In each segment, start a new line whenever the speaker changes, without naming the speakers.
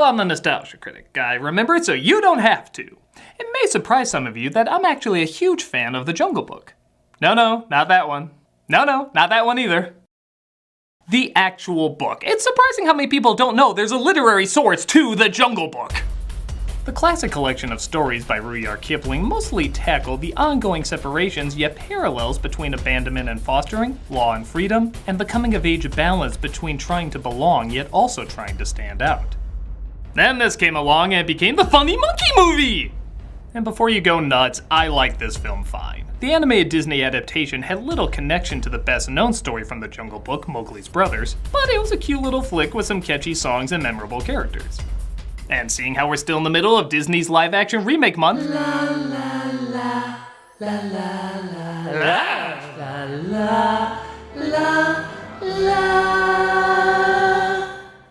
I'm the Nostalgia Critic guy, remember, so you don't have to. It may surprise some of you that I'm actually a huge fan of The Jungle Book. No, not that one. No, not that one either. The actual book. It's surprising how many people don't know there's a literary source to The Jungle Book. The classic collection of stories by Rudyard Kipling mostly tackle the ongoing separations yet parallels between abandonment and fostering, law and freedom, and the coming-of-age balance between trying to belong yet also trying to stand out. Then this came along and it became the Funny Monkey Movie! And before you go nuts, I like this film fine. The animated Disney adaptation had little connection to the best-known story from The Jungle Book, Mowgli's Brothers, but it was a cute little flick with some catchy songs and memorable characters. And seeing how we're still in the middle of Disney's live-action remake month,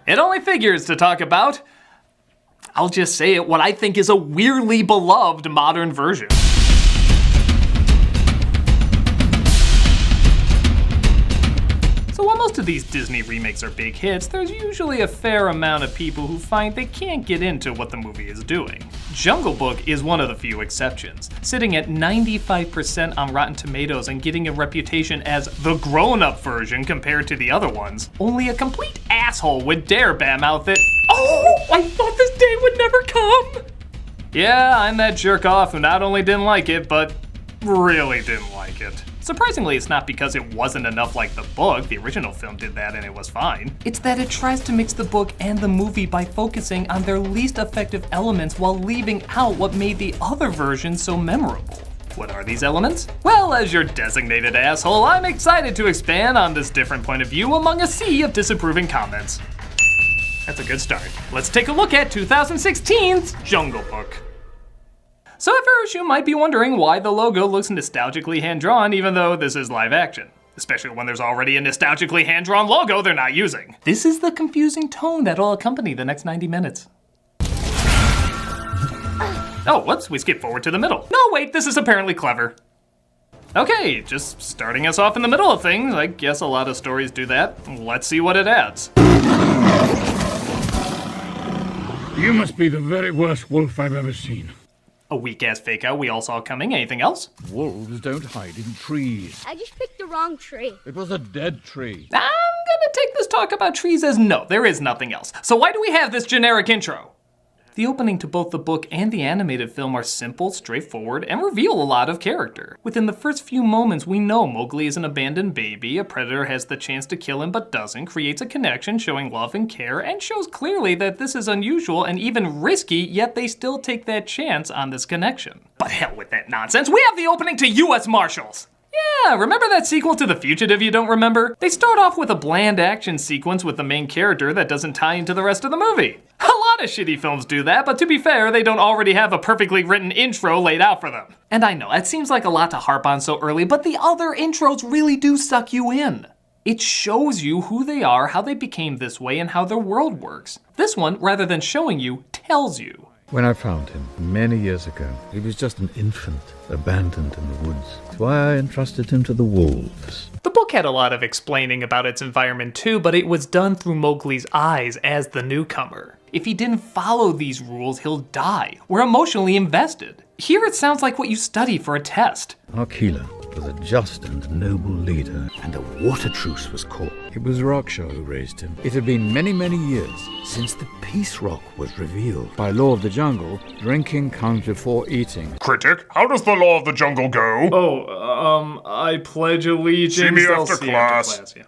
it only figures to talk about, I'll just say it, what I think is a weirdly beloved modern version. So while most of these Disney remakes are big hits, there's usually a fair amount of people who find they can't get into what the movie is doing. Jungle Book is one of the few exceptions, sitting at 95% on Rotten Tomatoes and getting a reputation as the grown-up version compared to the other ones. Only a complete asshole would dare bam out that, "Oh, I thought this day would never come!" Yeah, I'm that jerk off who not only didn't like it, but really didn't like it. Surprisingly, it's not because it wasn't enough like the book. The original film did that and it was fine. It's that it tries to mix the book and the movie by focusing on their least effective elements while leaving out what made the other version so memorable. What are these elements? Well, as your designated asshole, I'm excited to expand on this different point of view among a sea of disapproving comments. That's a good start. Let's take a look at 2016's Jungle Book. So at first you might be wondering why the logo looks nostalgically hand-drawn even though this is live action. Especially when there's already a nostalgically hand-drawn logo they're not using. This is the confusing tone that'll accompany the next 90 minutes. Oh, whoops, we skipped forward to the middle. No, wait, this is apparently clever. Okay, just starting us off in the middle of things. I guess a lot of stories do that. Let's see what it adds.
You must be the very worst wolf I've ever seen.
A weak-ass fake-out we all saw coming. Anything else?
Wolves don't hide in trees.
I just picked the wrong tree.
It was a dead tree.
I'm gonna take this talk about trees as no, there is nothing else. So why do we have this generic intro? The opening to both the book and the animated film are simple, straightforward, and reveal a lot of character. Within the first few moments, we know Mowgli is an abandoned baby, a predator has the chance to kill him but doesn't, creates a connection showing love and care, and shows clearly that this is unusual and even risky, yet they still take that chance on this connection. But hell with that nonsense, we have the opening to US Marshals! Yeah, remember that sequel to The Fugitive you don't remember? They start off with a bland action sequence with the main character that doesn't tie into the rest of the movie. A lot of shitty films do that, but to be fair, they don't already have a perfectly written intro laid out for them. And I know, it seems like a lot to harp on so early, but the other intros really do suck you in. It shows you who they are, how they became this way, and how their world works. This one, rather than showing you, tells you.
When I found him many years ago, he was just an infant, abandoned in the woods. That's why I entrusted him to the wolves.
The book had a lot of explaining about its environment too, but it was done through Mowgli's eyes as the newcomer. If he didn't follow these rules, he'll die. We're emotionally invested. Here it sounds like what you study for a test.
Our healer was a just and noble leader,
and a water truce was called.
It was Raksha who raised him. It had been many, many years
Since the Peace Rock was revealed.
By law of the jungle, drinking comes before eating.
Critic, how does the law of the jungle go?
I pledge allegiance.
See me after class.
Yeah.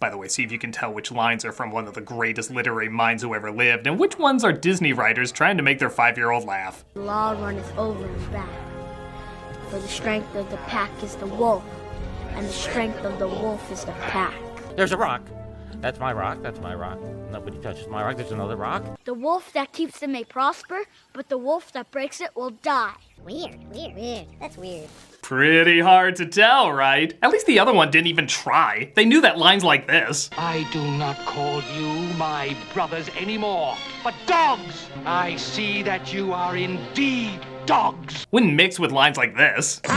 By the way, see if you can tell which lines are from one of the greatest literary minds who ever lived, and which ones are Disney writers trying to make their 5-year-old laugh.
The law runneth over and back. For the strength of the pack is the wolf, and the strength of the wolf is the pack.
There's a rock. That's my rock. That's my rock. Nobody touches my rock. There's another rock.
The wolf that keeps it may prosper, but the wolf that breaks it will die.
Weird. That's weird.
Pretty hard to tell, right? At least the other one didn't even try. They knew that lines like this.
I do not call you my brothers anymore, but dogs. I see that you are indeed dogs.
When mixed with lines like this. They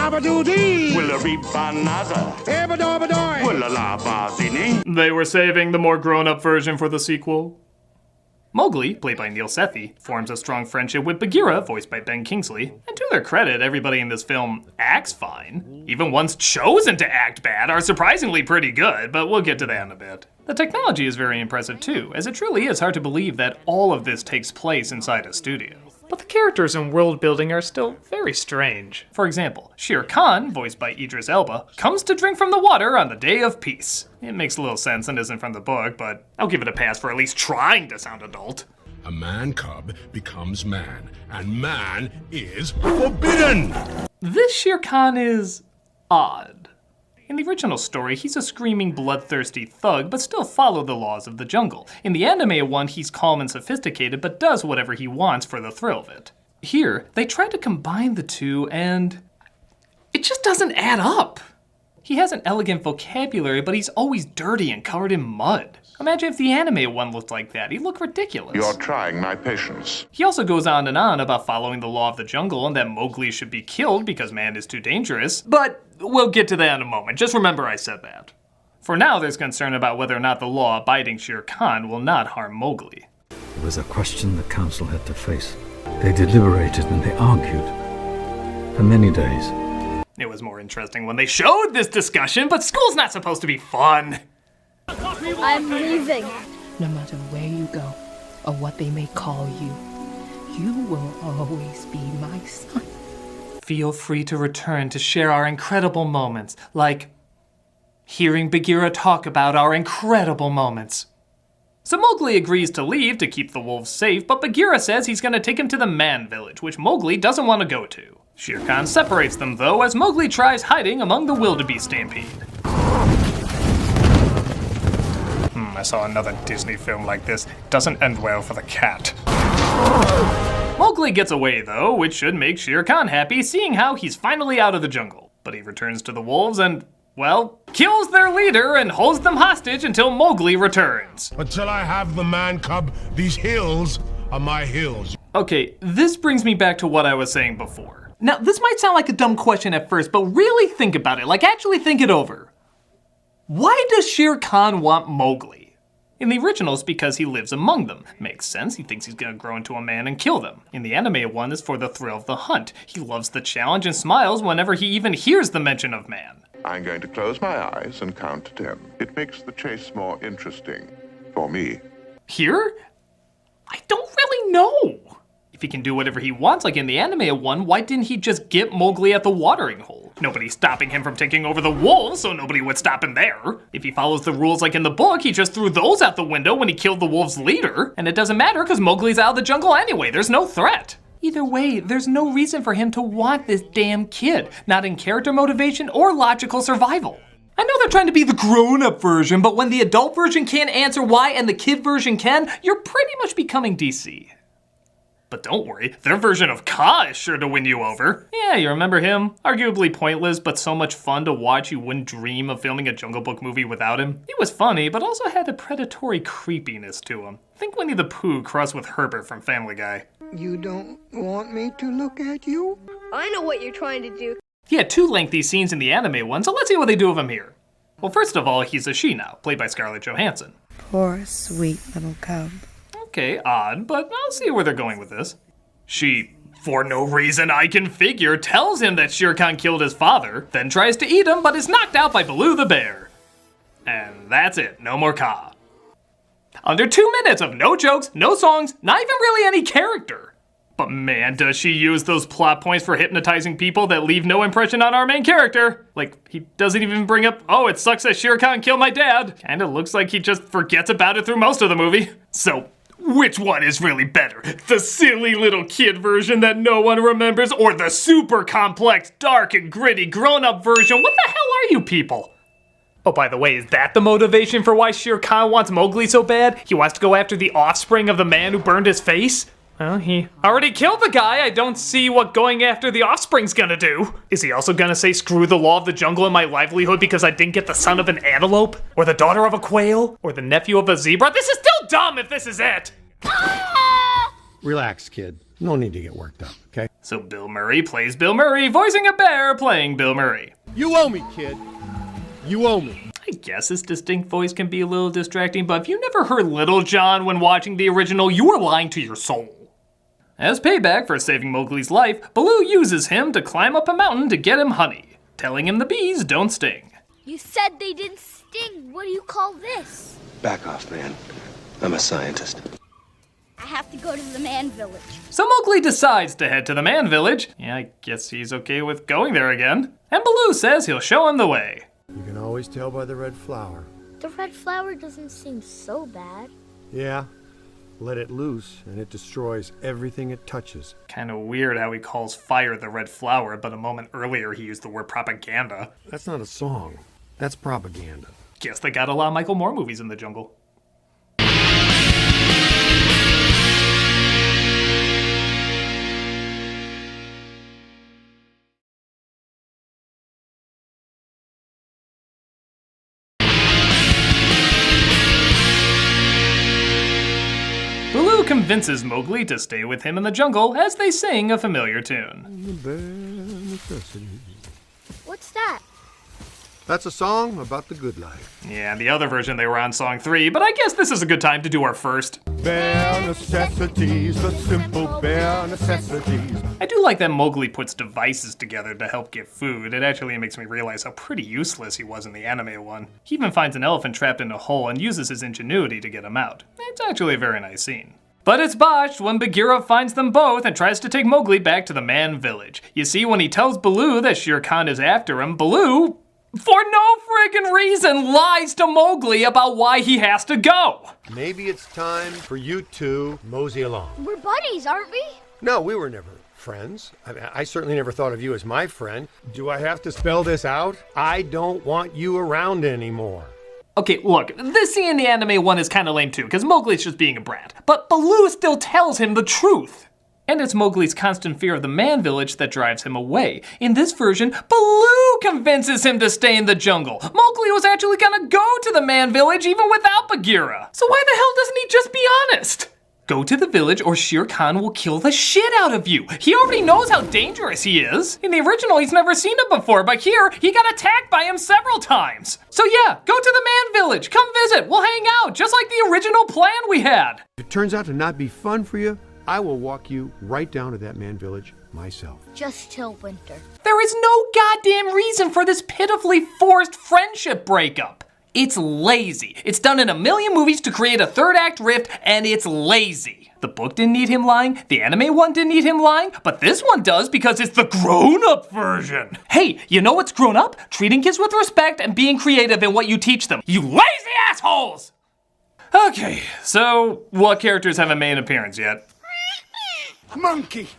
were saving the more grown-up version for the sequel. Mowgli, played by Neil Sethi, forms a strong friendship with Bagheera, voiced by Ben Kingsley, and to their credit, everybody in this film acts fine. Even ones chosen to act bad are surprisingly pretty good, but we'll get to that in a bit. The technology is very impressive too, as it truly is hard to believe that all of this takes place inside a studio. But the characters and world building are still very strange. For example, Shere Khan, voiced by Idris Elba, comes to drink from the water on the Day of Peace. It makes a little sense and isn't from the book, but I'll give it a pass for at least trying to sound adult.
A man cub becomes man, and man is forbidden!
This Shere Khan is odd. In the original story, he's a screaming, bloodthirsty thug, but still follow the laws of the jungle. In the anime one, he's calm and sophisticated, but does whatever he wants for the thrill of it. Here, they try to combine the two, and it just doesn't add up. He has an elegant vocabulary, but he's always dirty and covered in mud. Imagine if the anime one looked like that. He'd look ridiculous.
You're trying my patience.
He also goes on and on about following the law of the jungle and that Mowgli should be killed because man is too dangerous, but we'll get to that in a moment. Just remember I said that. For now, there's concern about whether or not the law-abiding Shere Khan will not harm Mowgli.
It was a question the council had to face. They deliberated and they argued for many days.
It was more interesting when they showed this discussion, but school's not supposed to be fun.
I'm leaving.
No matter where you go, or what they may call you, you will always be my son.
Feel free to return to share our incredible moments, like hearing Bagheera talk about our incredible moments. So Mowgli agrees to leave to keep the wolves safe, but Bagheera says he's going to take him to the man village, which Mowgli doesn't want to go to. Shere Khan separates them though, as Mowgli tries hiding among the wildebeest stampede. I saw another Disney film like this. It doesn't end well for the cat. Mowgli gets away though, which should make Shere Khan happy, seeing how he's finally out of the jungle. But he returns to the wolves and, well, kills their leader and holds them hostage until Mowgli returns.
Until I have the man cub, these hills are my hills.
Okay, this brings me back to what I was saying before. Now, this might sound like a dumb question at first, but really think about it, like actually think it over. Why does Shere Khan want Mowgli? In the original, it's because he lives among them. Makes sense, he thinks he's gonna grow into a man and kill them. In the anime one, it's for the thrill of the hunt. He loves the challenge and smiles whenever he even hears the mention of man.
I'm going to close my eyes and count to 10. It makes the chase more interesting for me.
Here? I don't really know. If he can do whatever he wants, like in the anime one, why didn't he just get Mowgli at the watering hole? Nobody's stopping him from taking over the wolves, so nobody would stop him there. If he follows the rules like in the book, he just threw those out the window when he killed the wolves' leader. And it doesn't matter because Mowgli's out of the jungle anyway, there's no threat. Either way, there's no reason for him to want this damn kid, not in character motivation or logical survival. I know they're trying to be the grown-up version, but when the adult version can't answer why and the kid version can, you're pretty much becoming DC. But don't worry, their version of Ka is sure to win you over. Yeah, you remember him? Arguably pointless, but so much fun to watch you wouldn't dream of filming a Jungle Book movie without him. He was funny, but also had a predatory creepiness to him. Think Winnie the Pooh crossed with Herbert from Family Guy.
You don't want me to look at you?
I know what you're trying to do.
He had 2 lengthy scenes in the anime one, so let's see what they do with him here. Well, first of all, he's a she now, played by Scarlett Johansson.
Poor, sweet little cub.
Okay, odd, but I'll see where they're going with this. She, for no reason I can figure, tells him that Shere Khan killed his father, then tries to eat him, but is knocked out by Baloo the bear. And that's it, no more Ka. Under 2 minutes of no jokes, no songs, not even really any character. But man, does she use those plot points for hypnotizing people that leave no impression on our main character. Like, he doesn't even bring up, oh, it sucks that Shere Khan killed my dad. Kinda looks like he just forgets about it through most of the movie. So, which one is really better? The silly little kid version that no one remembers, or the super complex, dark and gritty grown-up version? What the hell are you people? Oh, by the way, is that the motivation for why Shere Khan wants Mowgli so bad? He wants to go after the offspring of the man who burned his face? Well, he already killed the guy. I don't see what going after the offspring's gonna do. Is he also gonna say screw the law of the jungle and my livelihood because I didn't get the son of an antelope? Or the daughter of a quail? Or the nephew of a zebra? This is still dumb if this is it!
Relax, kid. No need to get worked up, okay?
So Bill Murray plays Bill Murray, voicing a bear playing Bill Murray.
You owe me, kid. You owe me.
I I guess his distinct voice can be a little distracting, but if you never heard Little John when watching the original, you are lying to your soul. As payback for saving Mowgli's life, Baloo uses him to climb up a mountain to get him honey, telling him the bees don't sting.
You said they didn't sting. What do you call this?
Back off, man. I'm a scientist.
I have to go to the man village.
So Mowgli decides to head to the man village. Yeah, I guess he's okay with going there again. And Baloo says he'll show him the way.
You can always tell by the red flower.
The red flower doesn't seem so bad.
Yeah, let it loose and it destroys everything it touches.
Kinda weird how he calls fire the red flower, but a moment earlier he used the word propaganda.
That's not a song. That's propaganda.
Guess they got a lot of Michael Moore movies in the jungle. Baloo convinces Mowgli to stay with him in the jungle as they sing a familiar tune.
What's that?
That's a song about the good life.
Yeah, the other version they were on song 3, but I guess this is a good time to do our first.
Bare necessities, the simple bare necessities.
I do like that Mowgli puts devices together to help get food. It actually makes me realize how pretty useless he was in the anime one. He even finds an elephant trapped in a hole and uses his ingenuity to get him out. It's actually a very nice scene. But it's botched when Bagheera finds them both and tries to take Mowgli back to the man village. You see, when he tells Baloo that Shere Khan is after him, Baloo, for no friggin' reason, lies to Mowgli about why he has to go.
Maybe it's time for you two mosey along.
We're buddies, aren't we?
No, we were never friends. I certainly never thought of you as my friend. Do I have to spell this out? I don't want you around anymore.
Okay, look, this scene in the anime one is kinda lame too, because Mowgli's just being a brat. But Baloo still tells him the truth. And it's Mowgli's constant fear of the man village that drives him away. In this version, Baloo convinces him to stay in the jungle. Mowgli was actually gonna go to the man village even without Bagheera. So why the hell doesn't he just be honest? Go to the village or Shere Khan will kill the shit out of you. He already knows how dangerous he is. In the original, he's never seen him before, but here, he got attacked by him several times. So yeah, go to the man village, come visit, we'll hang out, just like the original plan we had.
If it turns out to not be fun for you, I will walk you right down to that man village myself.
Just till winter.
There is no goddamn reason for this pitifully forced friendship breakup. It's lazy. It's done in a million movies to create a third act rift, and it's lazy. The book didn't need him lying, the anime one didn't need him lying, but this one does because it's the grown-up version. Hey, you know what's grown up? Treating kids with respect and being creative in what you teach them. You lazy assholes! Okay, so what characters haven't made an appearance yet?
Monkey!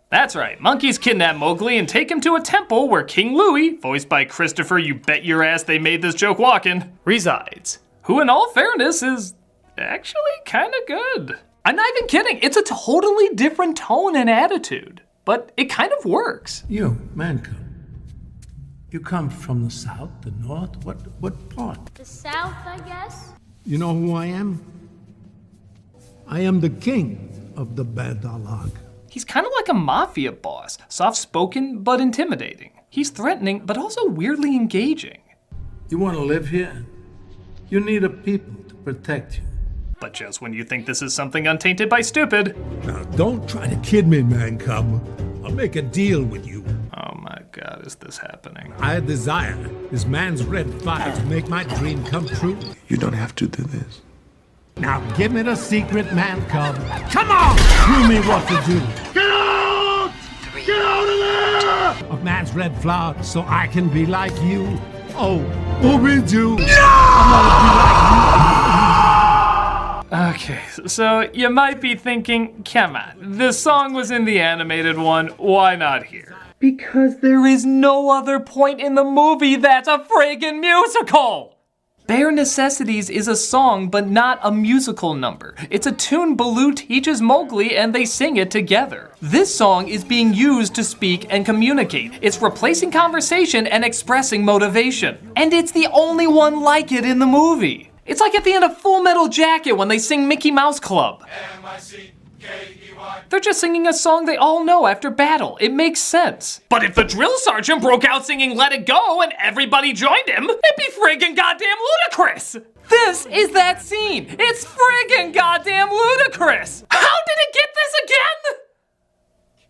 That's right, monkeys kidnap Mowgli and take him to a temple where King Louie, voiced by Christopher, you bet your ass they made this joke walking, resides. Who in all fairness is actually kinda good. I'm not even kidding, it's a totally different tone and attitude, but it kind of works.
You, man cub. You come from the south, the north, what part?
The south, I guess?
You know who I am? I am the king of the Badalag.
He's kind of like a mafia boss, soft-spoken but intimidating. He's threatening but also weirdly engaging.
You want to live here? You need a people to protect you.
But just when you think this is something untainted by stupid.
Now don't try to kid me, man cub. I'll make a deal with you.
Oh my god, is this happening?
I desire this man's red fire to make my dream come true.
You don't have to do this.
Now give me the secret, man cub. Come on! Tell me what to do.
Get out! Get out of there!
A man's red flower so I can be like you. Oh, Obi-Doo! No! I want to be like you.
Okay, so you might be thinking, come on, this song was in the animated one, why not here? Because there is no other point in the movie that's a friggin' musical! Bare Necessities is a song, but not a musical number. It's a tune Baloo teaches Mowgli and they sing it together. This song is being used to speak and communicate. It's replacing conversation and expressing motivation. And it's the only one like it in the movie. It's like at the end of Full Metal Jacket when they sing Mickey Mouse Club.
M-I-C-K-E-Y
They're just singing a song they all know after battle. It makes sense. But if the drill sergeant broke out singing Let It Go and everybody joined him, it'd be friggin' goddamn ludicrous. This is that scene. It's friggin' goddamn ludicrous. How did it get this again?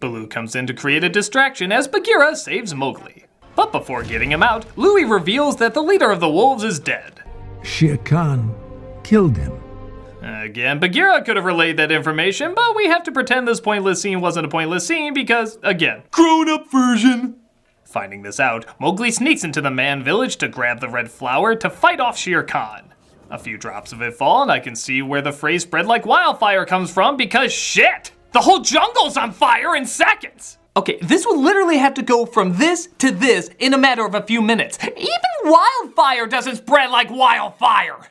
Baloo comes in to create a distraction as Bagheera saves Mowgli. But before getting him out, Louie reveals that the leader of the wolves is dead.
Shere Khan killed him.
Again, Bagheera could have relayed that information, but we have to pretend this pointless scene wasn't a pointless scene because, again, grown-up version. Finding this out, Mowgli sneaks into the man village to grab the red flower to fight off Shere Khan. A few drops of it fall, and I can see where the phrase spread like wildfire comes from because shit! The whole jungle's on fire in seconds! Okay, this would literally have to go from this to this in a matter of a few minutes. Even wildfire doesn't spread like wildfire!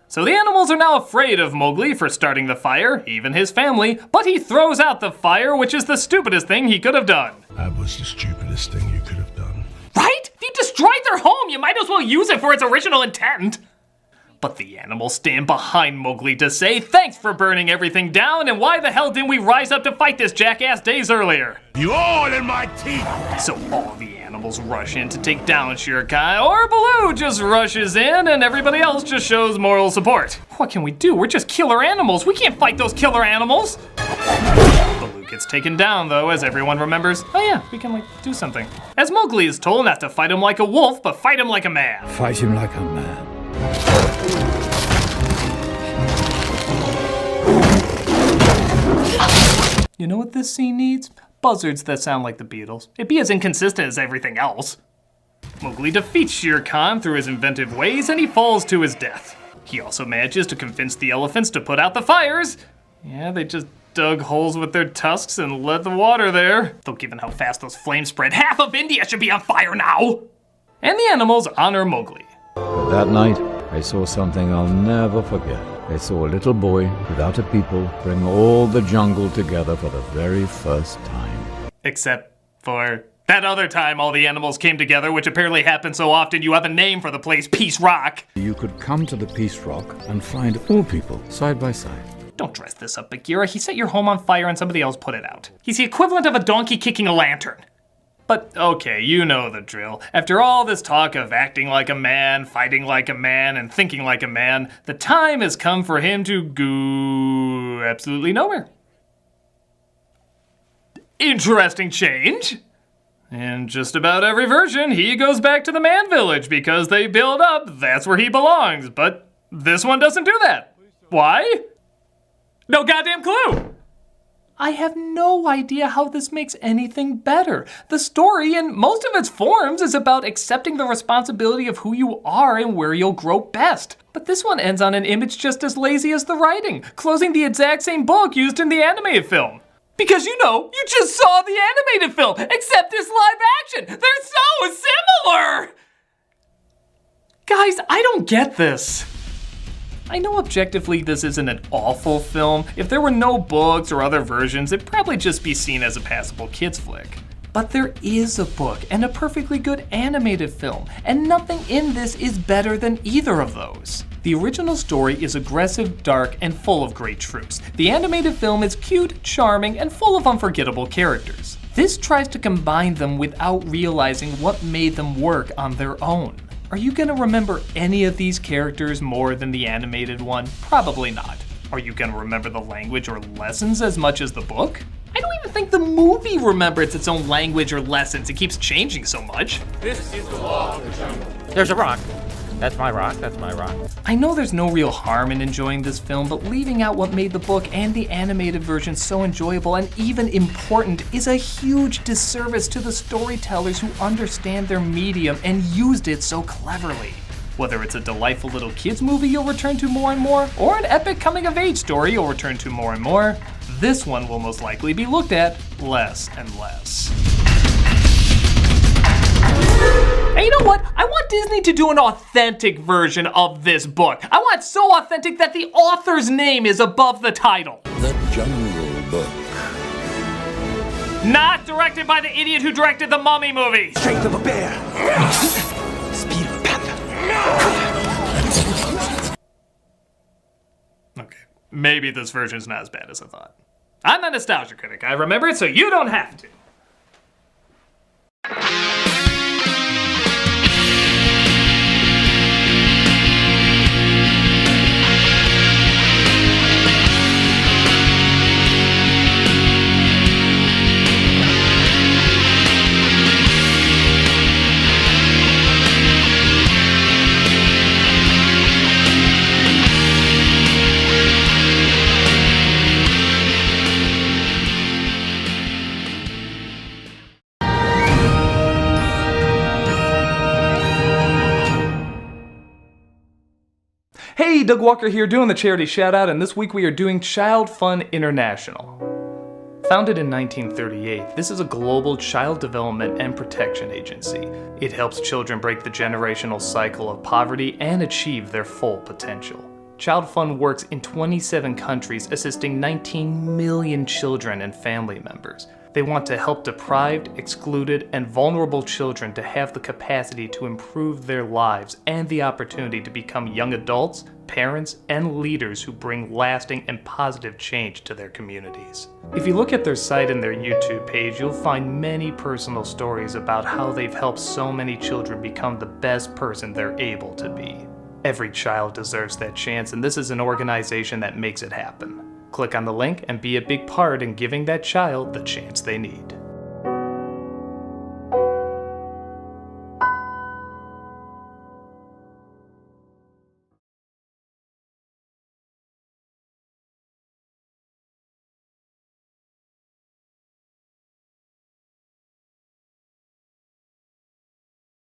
So the animals are now afraid of Mowgli for starting the fire, even his family, but he throws out the fire, which is the stupidest thing he could have done.
That was the stupidest thing you could have done.
Right? If you destroyed their home, you might as well use it for its original intent. But the animals stand behind Mowgli to say thanks for burning everything down, and why the hell didn't we rise up to fight this jackass days earlier?
You all in my teeth!
So all the animals rush in to take down Shere Khan, or Baloo just rushes in and everybody else just shows moral support. What can we do? We're just killer animals. We can't fight those killer animals. Baloo gets taken down though, as everyone remembers. Oh yeah, we can do something. As Mowgli is told not to fight him like a wolf, but fight him like a man.
Fight him like a man.
You know what this scene needs? Buzzards that sound like the Beatles. It'd be as inconsistent as everything else. Mowgli defeats Shere Khan through his inventive ways and he falls to his death. He also manages to convince the elephants to put out the fires. Yeah, they just dug holes with their tusks and let the water there. Though given how fast those flames spread, half of India should be on fire now! And the animals honor Mowgli.
But that night, I saw something I'll never forget. I saw a little boy without a people bring all the jungle together for the very first time.
Except for that other time all the animals came together, which apparently happens so often you have a name for the place, Peace Rock.
You could come to the Peace Rock and find all people side by side.
Don't dress this up, Bagheera. He set your home on fire and somebody else put it out. He's the equivalent of a donkey kicking a lantern. But okay, you know the drill. After all this talk of acting like a man, fighting like a man, and thinking like a man, the time has come for him to go absolutely nowhere. Interesting change. In just about every version, he goes back to the man village because they build up, that's where he belongs. But this one doesn't do that. Why? No goddamn clue. I have no idea how this makes anything better. The story, in most of its forms, is about accepting the responsibility of who you are and where you'll grow best. But this one ends on an image just as lazy as the writing, closing the exact same book used in the animated film. Because you just saw the animated film, except it's live action. They're so similar! Guys, I don't get this. I know objectively this isn't an awful film. If there were no books or other versions, it'd probably just be seen as a passable kids flick. But there is a book and a perfectly good animated film, and nothing in this is better than either of those. The original story is aggressive, dark, and full of great tropes. The animated film is cute, charming, and full of unforgettable characters. This tries to combine them without realizing what made them work on their own. Are you gonna remember any of these characters more than the animated one? Probably not. Are you gonna remember the language or lessons as much as the book? I don't even think the movie remembers its own language or lessons. It keeps changing so much.
This is the law of the jungle. There's a rock. That's my rock, that's my rock.
I know there's no real harm in enjoying this film, but leaving out what made the book and the animated version so enjoyable and even important is a huge disservice to the storytellers who understand their medium and used it so cleverly. Whether it's a delightful little kids movie you'll return to more and more, or an epic coming-of-age story you'll return to more and more, this one will most likely be looked at less and less. And you know what? I want Disney to do an authentic version of this book. I want it so authentic that the author's name is above the title.
The Jungle Book.
Not directed by the idiot who directed the Mummy movie.
Strength of a bear. Speed of a panther.
Okay, maybe this version's not as bad as I thought. I'm the Nostalgia Critic. I remember it so you don't have to. Hey, Doug Walker here doing the charity shout out, and this week we are doing Child Fun International. Founded in 1938, this is a global child development and protection agency. It helps children break the generational cycle of poverty and achieve their full potential. Child Fun works in 27 countries, assisting 19 million children and family members. They want to help deprived, excluded, and vulnerable children to have the capacity to improve their lives and the opportunity to become young adults, parents, and leaders who bring lasting and positive change to their communities. If you look at their site and their YouTube page, you'll find many personal stories about how they've helped so many children become the best person they're able to be. Every child deserves that chance, and this is an organization that makes it happen. Click on the link and be a big part in giving that child the chance they need.